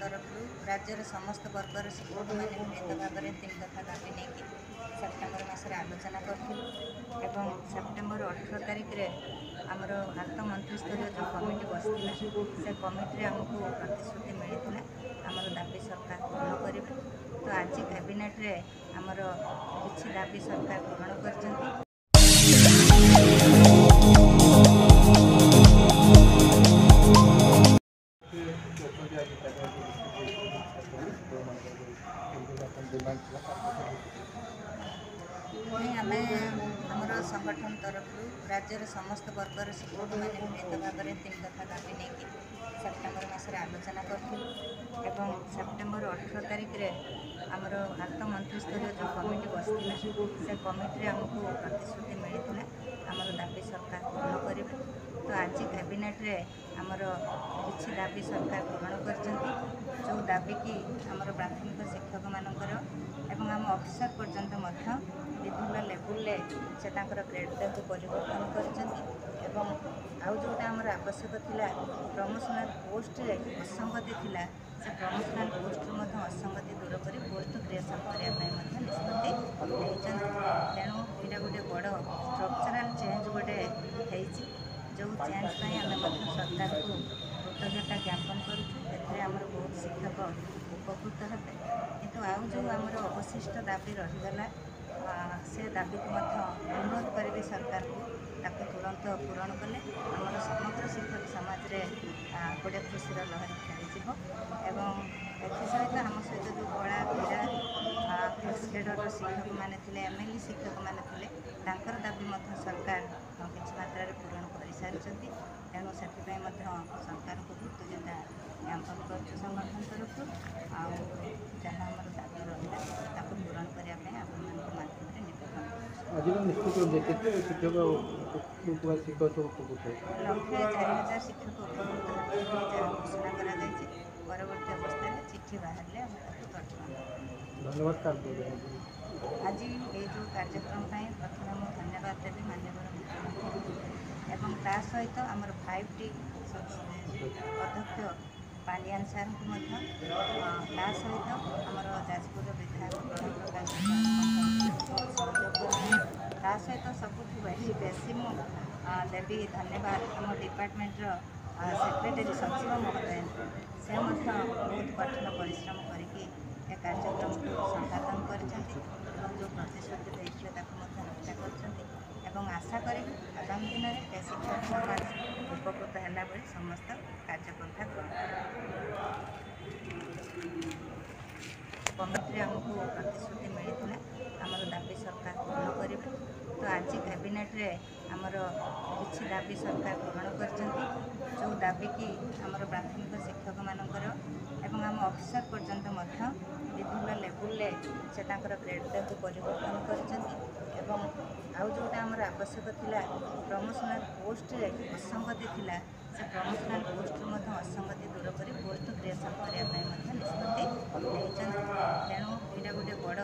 तरफ राज्यर समस्त वर्गर शिक्षक मैंने मिलित भाव में 3 दफा दाबी नहीं सेप्टेम्बर मसरे आलोचना करूँ। सेप्टेम्बर 18 तारिख में आमर आंत मंत्रिस्तरीय जो कमिटी बसला से कमिटी आमको प्रतिश्रुति मिलता आमर दाबी सरकार पूर्ण करेंगे। तो आज कैबिनेट रे आमर किसी दाबी सरकार पूरण कर आमर संगठन तरफ राज्यर समस्त वर्गर शिक्षक मैंने मिलित भाव में 3 दफा दाबी नहीं सेप्टेम्बर मसरे आलोचना करूँ। सेप्टेम्बर 18 तारिख में आमर आंत मंत्रिस्तरीय जो कमिटी बसला से कमिटी आमको प्रतिश्रुति मिलता आमर दाबी सरकार पूर्ण करेंगे। तो आज कैबिनेट रे आमर किसी दाबी सरकार पूरण कर जो दाबी कि आमर प्राथमिक शिक्षक मानकर एवं आम ऑफिसर पर्यंत विभिन्न लेवल से ग्रेड को परिवर्तन कर जोटा आमर आवश्यक थिला प्रमोशनल पोस्ट रे असंगति थिला से प्रमोशनल पोस्ट असंगति दूर कर पोस्ट क्रिएसन करने निष्पत्ति तेणु यहाँ गोटे बड़ स्ट्रक्चरल चेंज गोटे जो चेंज आम सरकार को कृतज्ञता ज्ञापन करें बहुत शिक्षक उपकृत हे किंतु आउ जो आमर अवशिष्ट दाबी रहीगला से दाबी को अनुरोध करी सरकार को ताको तुरंत पूरण कले आमर समग्र शिक्षक समाज रे गोटे खुशीर लहरी खेल सहित आम सहित जो कला क्रीड़ा फर्स्ट ग्रेडर शिक्षक मैंने MLE शिक्षक मैंने दाबी सरकार किसी मात्रा पूरण कर सारी तेणु से सरकार को कृतज्ञता ज्ञापन कर संगठन तरफ जहाँ आम दाबी रहा पूरण करने आज निश्चित शिक्षक 4000 शिक्षक उपकृत घोषणा परवर्ती अवस्था चिठी बाहर धन्यवाद। आज ये जो कार्यक्रम प्रथम मुझे धन्यवाद देवी माननीय मुख्यमंत्री एवं ता सहित आमर 5T अध्यक्ष पालियान सार को ता सहित आमर जाजपुर विधायक प्रकाश सहयोग ता सहित सबुठ बेसी देवी धन्यवाद आम डिपार्टमेंट सेक्रेटरी सचिव महोदय से बहुत कठिन परिश्रम करके कार्यक्रम को संपादन कर जो प्रतिश्रुति देते रक्षा कर आशा करी आगामी दिन में शिक्षक समाज उपकृत है समस्त कार्यपंथा कमिटी आमको प्रतिश्रुति मिलता आमर दाबी सरकार पूर्ण करेंगे। तो आज कैबिनेट रे आमर किसी दाबी सरकार पूरण कर जो दाबी कि आमर प्राथमिक शिक्षक मानकर एवं आम ऑफिसर पर्यंत विभिन्न लेवल से ग्रेड को परिवर्तन कर जोटा आमर आवश्यक थिला प्रमोशनल पोस्ट रे असंगति थिला से प्रमोशनल पोस्ट असंगति दूर कर पोस्ट क्रिएसन करने निष्पत्ति तेणु यहाँ गोटे बड़